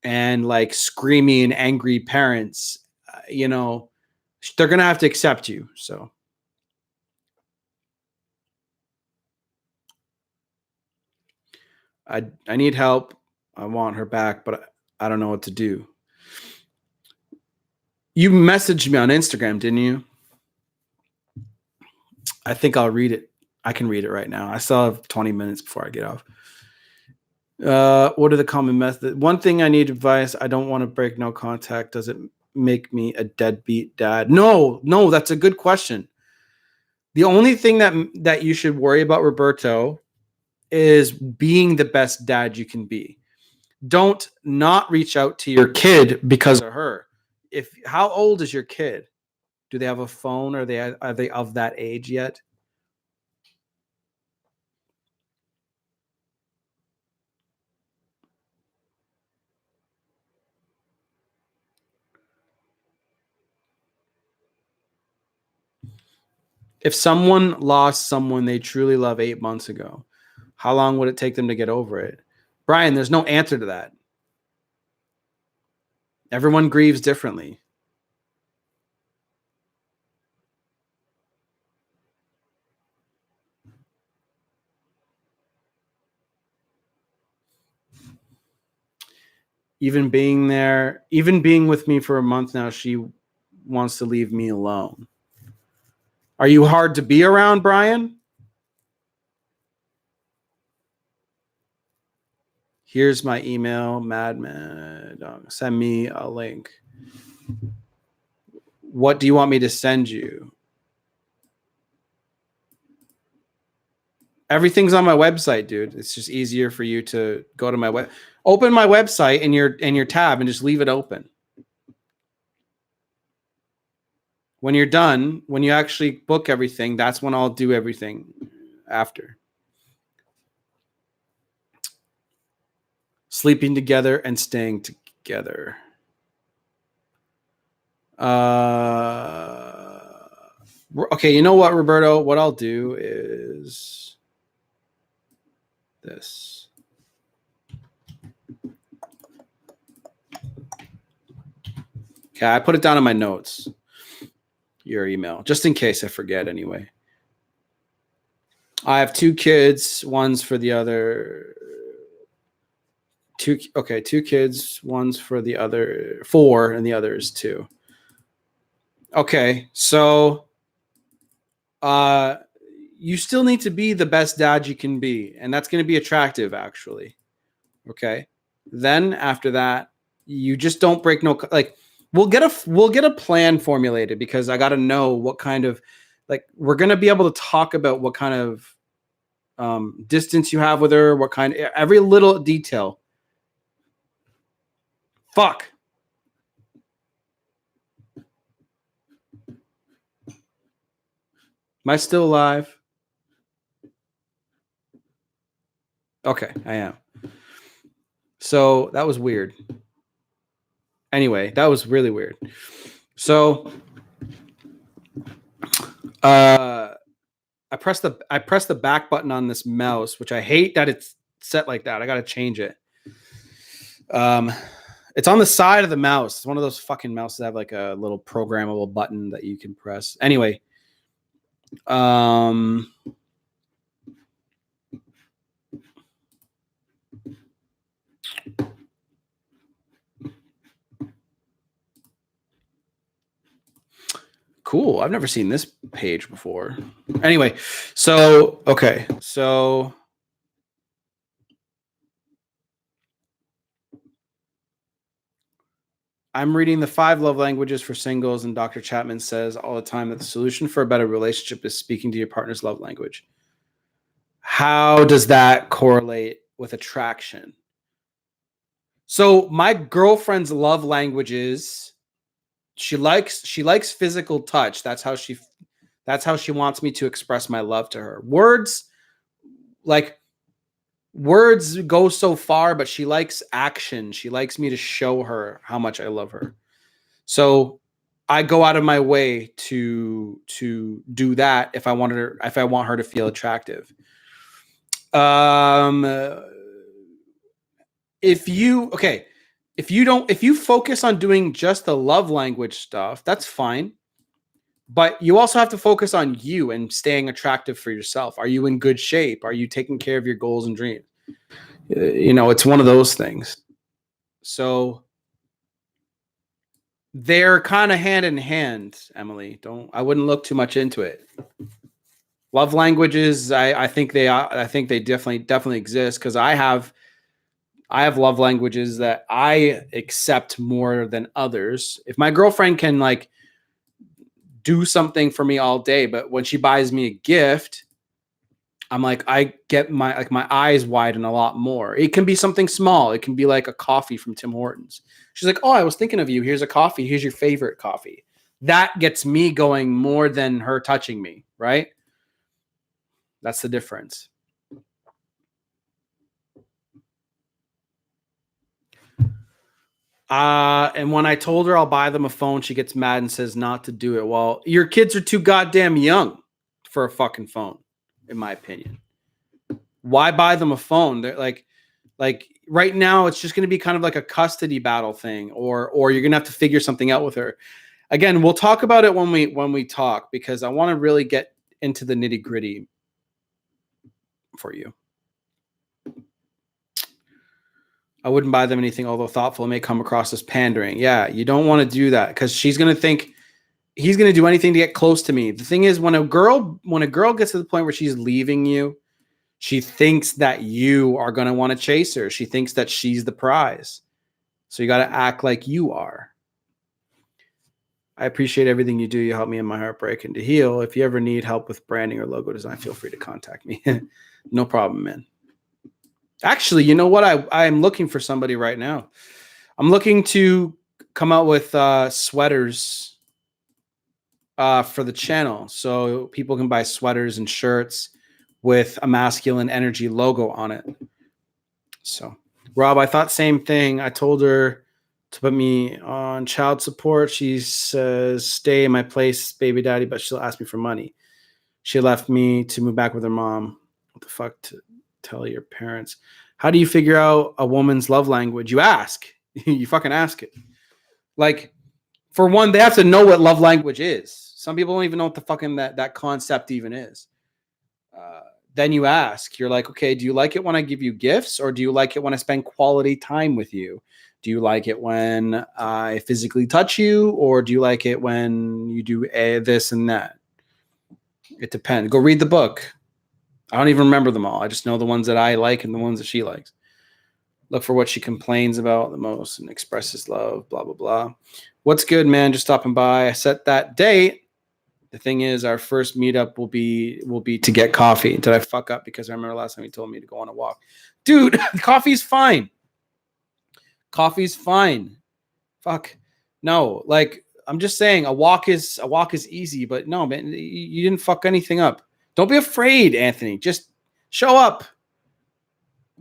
S1: and like screaming, angry parents, they're going to have to accept you. So. I need help. I want her back, but I don't know what to do. You messaged me on Instagram, didn't you? I think I'll read it. I can read it right now. I still have 20 minutes before I get off. What are the common methods? One thing I need advice. I don't want to break no contact. Does it make me a deadbeat dad? No, that's a good question. The only thing that you should worry about, Roberto, is being the best dad you can be. Don't not reach out to your kid because of her. How old is your kid? Do they have a phone? Are they of that age yet? If someone lost someone they truly love 8 months ago, how long would it take them to get over it? Brian, there's no answer to that. Everyone grieves differently. Even being with me for a month now, she wants to leave me alone. Are you hard to be around, Brian? Here's my email, madman. Send me a link. What do you want me to send you? Everything's on my website, dude. It's just easier for you to go to my web. Open my website in your tab and just leave it open. When you're done, when you actually book everything, that's when I'll do everything after. Sleeping together and staying together. Okay, you know what, Roberto? What I'll do is this. Okay, I put it down in my notes. Your email, just in case I forget anyway. I have 2 kids, one's for the other. 2 kids, one's for the other 4, and the other is 2. Okay, so you still need to be the best dad you can be, and that's going to be attractive, actually. Okay, then after that, you just don't break no like. We'll get a plan formulated because I got to know what kind of we're going to be able to talk about what kind of distance you have with her, what kind every little detail. Fuck. Am I still alive? Okay, I am. So that was weird. Anyway, that was really weird. So I pressed the back button on this mouse, which I hate that it's set like that. I got to change it. It's on the side of the mouse. It's one of those fucking mouses that have like a little programmable button that you can press. Anyway, Um, cool. I've never seen this page before. Anyway, so okay, so I'm reading the 5 love languages for singles, and Dr. Chapman says all the time that the solution for a better relationship is speaking to your partner's love language. How does that correlate with attraction? So my girlfriend's love language is she likes physical touch. That's how she wants me to express my love to her. Like words go so far, but she likes action. She likes me to show her how much I love her. So I go out of my way to do that if I want her to feel attractive. If you focus on doing just the love language stuff, that's fine. But you also have to focus on you and staying attractive for yourself. Are you in good shape? Are you taking care of your goals and dreams? It's one of those things. So they're kind of hand in hand, Emily. I wouldn't look too much into it. Love languages, I think they definitely exist, because I have love languages that I accept more than others. If my girlfriend can like do something for me all day, but when she buys me a gift, I'm like, I get my eyes widen a lot more. It can be something small. It can be like a coffee from Tim Hortons. She's like, oh, I was thinking of you. Here's a coffee. Here's your favorite coffee. That gets me going more than her touching me, right? That's the difference. And when I told her I'll buy them a phone, she gets mad and says not to do it. Well, your kids are too goddamn young for a fucking phone, in my opinion. Why buy them a phone? They're like right now, it's just going to be kind of like a custody battle thing, or you're going to have to figure something out with her. Again, we'll talk about it when we talk, because I want to really get into the nitty gritty for you. I wouldn't buy them anything, although thoughtful, it may come across as pandering. Yeah, you don't want to do that, because she's going to think he's going to do anything to get close to me. The thing is, when a girl gets to the point where she's leaving you, she thinks that you are going to want to chase her. She thinks that she's the prize. So you got to act like you are. I appreciate everything you do. You help me in my heartbreak and to heal. If you ever need help with branding or logo design, feel free to contact me. No problem, man. Actually, you know what? I'm looking for somebody right now. I'm looking to come out with sweaters for the channel, so people can buy sweaters and shirts with a masculine energy logo on it. So, Rob, I thought same thing. I told her to put me on child support. She says, stay in my place, baby daddy, but she'll ask me for money. She left me to move back with her mom. What the fuck to tell your parents? How do you figure out a woman's love language? You ask. You fucking ask it. Like, for one, they have to know what love language is. Some people don't even know what the fucking that concept even is. Then you ask. You're like, okay, do you like it when I give you gifts, or do you like it when I spend quality time with you? Do you like it when I physically touch you, or do you like it when you do this and that? It depends. Go read the book. I don't even remember them all. I just know the ones that I like and the ones that she likes. Look for what she complains about the most and expresses love, blah, blah, blah. What's good, man? Just stopping by. I set that date. The thing is, our first meetup will be to get coffee. Did I fuck up? Because I remember last time you told me to go on a walk. Dude, coffee's fine. Coffee's fine. Fuck. No, like, I'm just saying a walk is easy, but no, man, you didn't fuck anything up. Don't be afraid, Anthony. Just show up.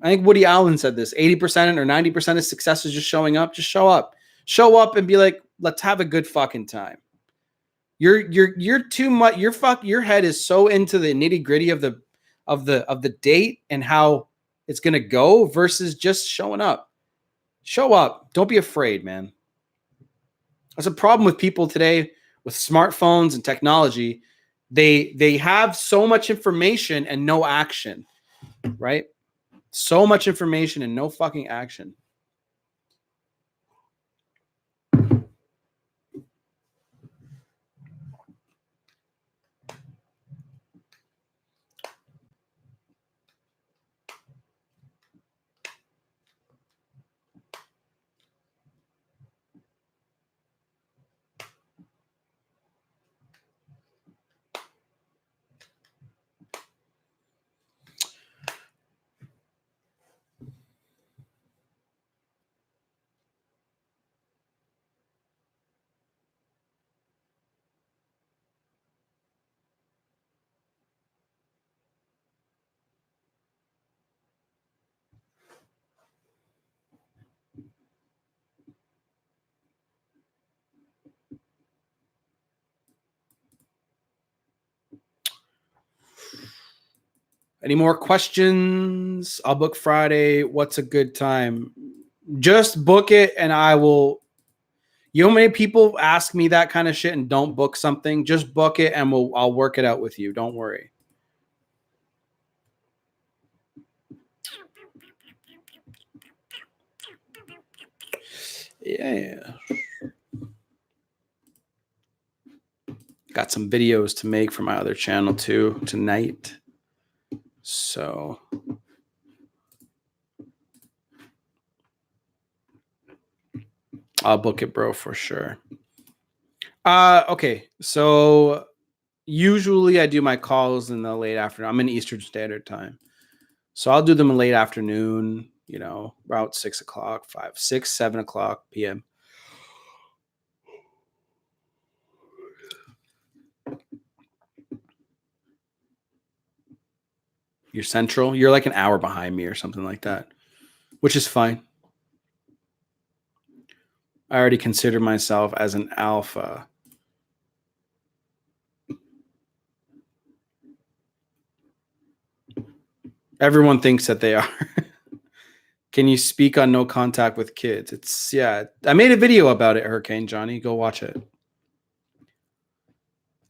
S1: I think Woody Allen said this. 80% or 90% of success is just showing up. Just show up. Show up and be like, let's have a good fucking time. You're too much. Your head is so into the nitty-gritty of the date and how it's gonna go versus just showing up. Show up. Don't be afraid, man. That's a problem with people today with smartphones and technology. They have so much information and no action, right? So much information and no fucking action. Any more questions? I'll book Friday. What's a good time? Just book it and I will. You know how many people ask me that kind of shit and don't book something? Just book it and I'll work it out with you. Don't worry. Yeah. Got some videos to make for my other channel too tonight. So I'll book it, bro, for sure. Okay. So usually I do my calls in the late afternoon. I'm in Eastern Standard Time. So I'll do them in late afternoon, you know, about 6 o'clock, 7 o'clock p.m. You're central. You're like an hour behind me or something like that, which is fine. I already consider myself as an alpha. Everyone thinks that they are. Can you speak on no contact with kids? I made a video about it, Hurricane Johnny. Go watch it.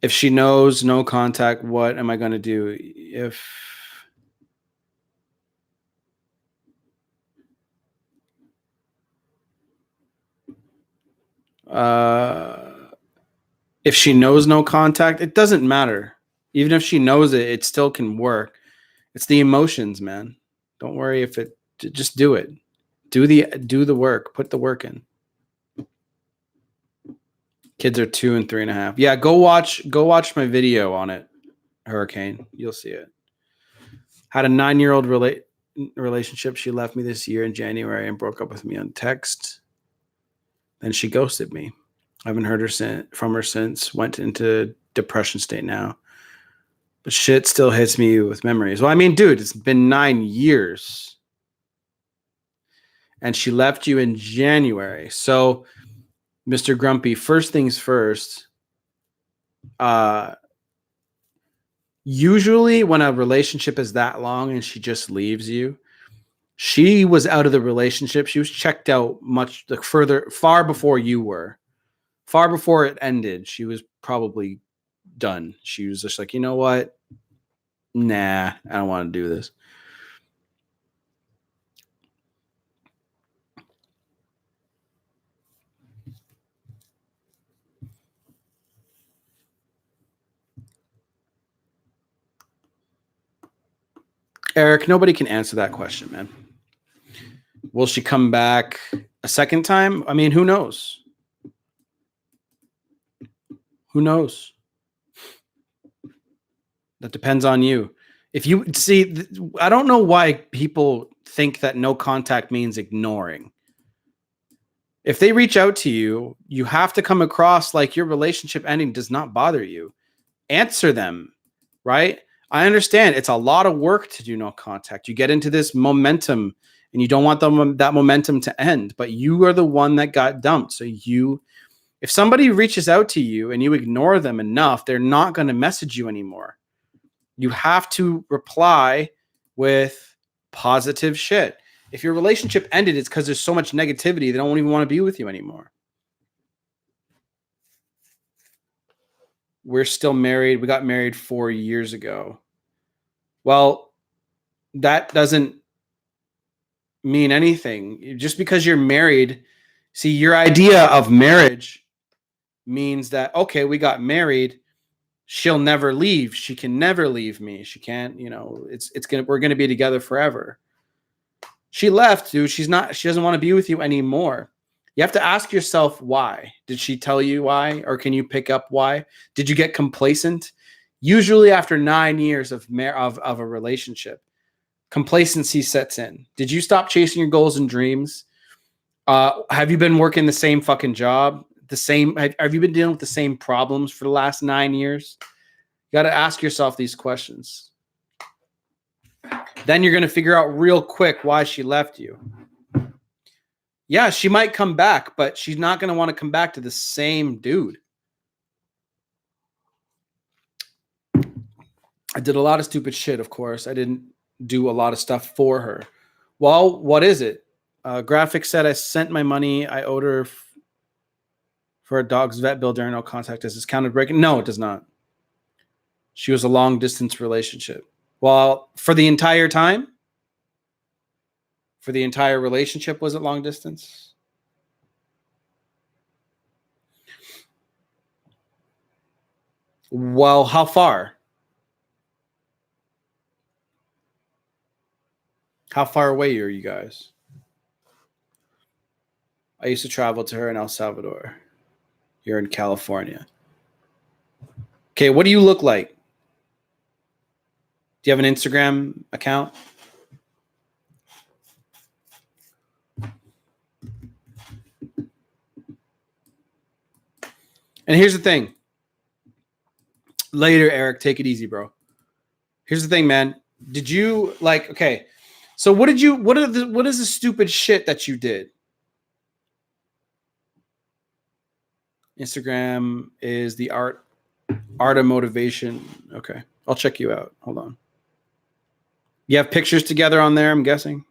S1: If she knows no contact, what am I going to do? If she knows no contact, it doesn't matter. Even if she knows it, it still can work. It's the emotions, man. Don't worry if it. Just do it. Do the work. Put the work in. Kids are 2 and 3.5. Yeah, go watch my video on it, Hurricane. You'll see it. Had a 9-year-old relationship. She left me this year in January and broke up with me on text. Then she ghosted me. I haven't heard from her since. Went into depression state now. But shit still hits me with memories. Well, I mean, dude, it's been 9 years. And she left you in January. So, Mr. Grumpy, first things first. Usually when a relationship is that long and she just leaves you, she was out of the relationship. She was checked out far before you were. Far before it ended, she was probably done. She was just like, you know what? Nah, I don't want to do this. Eric, nobody can answer that question, man. Will she come back a second time? I mean, who knows? Who knows? That depends on you. If you see, I don't know why people think that no contact means ignoring. If they reach out to you, you have to come across like your relationship ending does not bother you. Answer them, right? I understand it's a lot of work to do no contact. You get into this momentum and you don't want that momentum to end, but you are the one that got dumped. So if somebody reaches out to you and you ignore them enough, they're not going to message you anymore. You have to reply with positive shit. If your relationship ended, it's because there's so much negativity, they don't even want to be with you anymore. We're still married. We got married 4 years ago. Well, that doesn't mean anything. Just because you're married, see, your idea of marriage means that, okay, we got married. She'll never leave. She can never leave me. She can't, we're gonna be together forever. She left, dude. She doesn't want to be with you anymore. You have to ask yourself why. Did she tell you why? Or can you pick up why? Did you get complacent? Usually after 9 years of a relationship, complacency sets in. Did you stop chasing your goals and dreams? Have you been working the same fucking job? Have you been dealing with the same problems for the last 9 years? You got to ask yourself these questions. Then you're going to figure out real quick why she left you. Yeah, she might come back, but she's not going to want to come back to the same dude. I did a lot of stupid shit, of course. I didn't do a lot of stuff for her. Well, what is it? Graphic said I sent my money. I owed her for a dog's vet bill during no contact. Does this count as breaking? No, it does not. She was a long distance relationship. Well, for the entire time? For the entire relationship, was it long distance? Well, how far? How far away are you guys? I used to travel to her in El Salvador. You're in California. Okay, what do you look like? Do you have an Instagram account? And here's the thing. Later, Eric, take it easy, bro. Here's the thing, man. Did you okay? So what is the stupid shit that you did? Instagram is the art of motivation. Okay. I'll check you out. Hold on. You have pictures together on there, I'm guessing.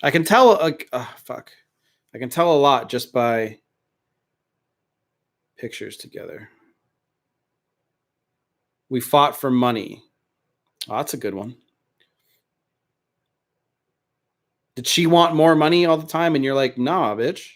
S1: I can tell I can tell a lot just by pictures together. We fought for money. Oh, that's a good one. Did she want more money all the time? And you're like, nah, bitch.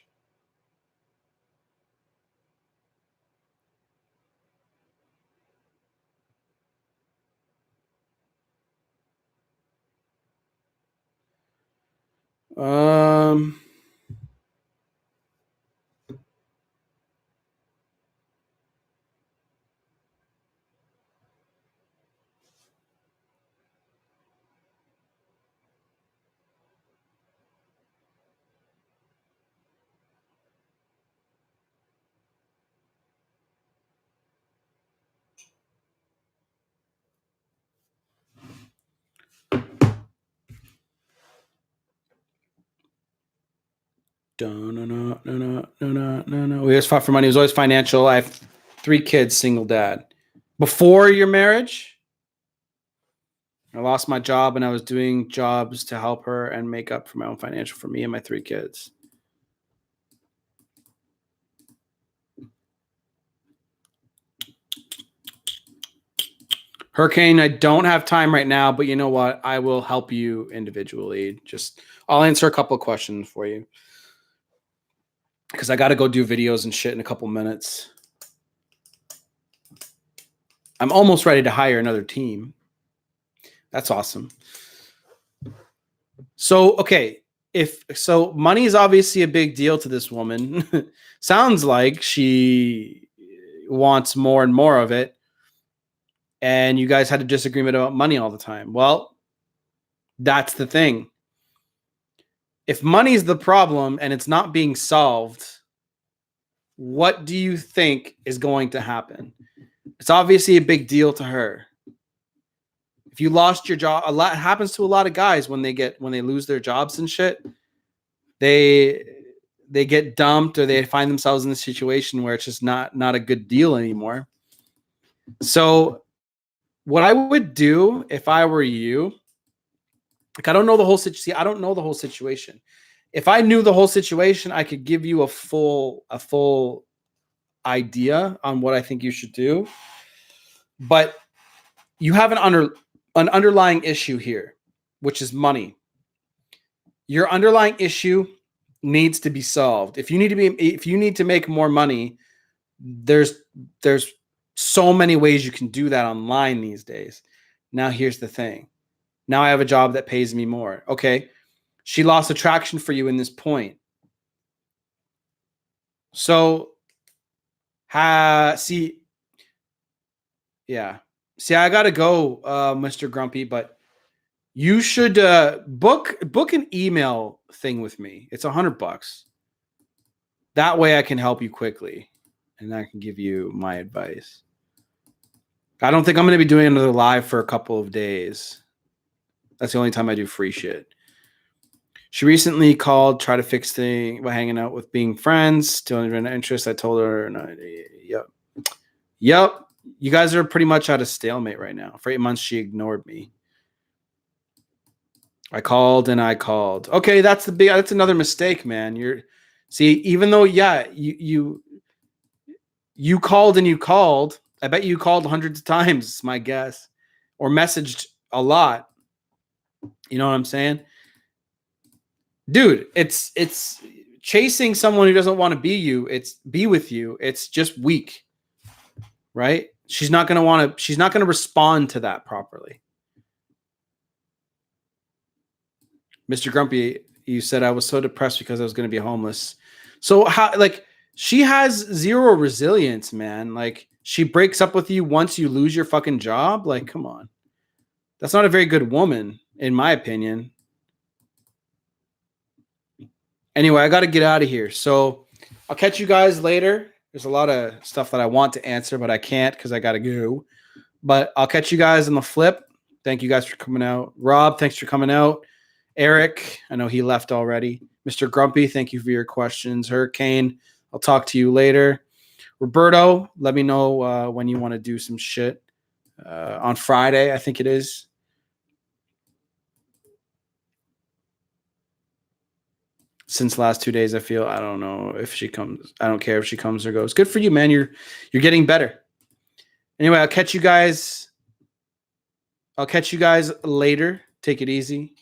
S1: No. We always fought for money. It was always financial. I have 3 kids, single dad. Before your marriage, I lost my job and I was doing jobs to help her and make up for my own financial for me and my 3 kids. Hurricane, I don't have time right now, but you know what? I will help you individually. I'll answer a couple of questions for you. Because I got to go do videos and shit in a couple minutes. I'm almost ready to hire another team. That's awesome. So, okay. So money is obviously a big deal to this woman. Sounds like she wants more and more of it. And you guys had a disagreement about money all the time. Well, that's the thing. If money's the problem and it's not being solved, what do you think is going to happen? It's obviously a big deal to her. If you lost your job, a lot happens to a lot of guys when they lose their jobs and shit. They get dumped or they find themselves in a situation where it's just not a good deal anymore. So what I would do if I were you, I don't know the whole situation. I don't know the whole situation. If I knew the whole situation, I could give you a full idea on what I think you should do, but you have an underlying issue here, which is money. Your underlying issue needs to be solved. If you need to make more money, there's so many ways you can do that online these days. Now here's the thing. Now I have a job that pays me more. Okay. She lost attraction for you in this point. So see, I gotta go, Mr. Grumpy, but you should book an email thing with me. It's $100. That way I can help you quickly and I can give you my advice. I don't think I'm going to be doing another live for a couple of days. That's the only time I do free shit. She recently called, try to fix things by hanging out with being friends. Still in interest. I told her, no, yep. You guys are pretty much at a stalemate right now. For 8 months, she ignored me. I called. Okay, that's another mistake, man. Even though, you called and you called. I bet you called hundreds of times, is my guess, or messaged a lot. You know what I'm saying? Dude, it's chasing someone who doesn't want to be with you. It's just weak, right? She's not going to respond to that properly. Mr. Grumpy, you said I was so depressed because I was going to be homeless. So how, she has zero resilience, man. She breaks up with you once you lose your fucking job. Come on. That's not a very good woman, in my opinion. Anyway, I got to get out of here. So I'll catch you guys later. There's a lot of stuff that I want to answer, but I can't because I got to go. But I'll catch you guys on the flip. Thank you guys for coming out. Rob, thanks for coming out. Eric, I know he left already. Mr. Grumpy, thank you for your questions. Hurricane, I'll talk to you later. Roberto, let me know when you want to do some shit. On Friday, I think it is. Since last 2 days, I don't know if she comes. I don't care if she comes or goes. Good for you, man. You're getting better. Anyway, I'll catch you guys later. Take it easy.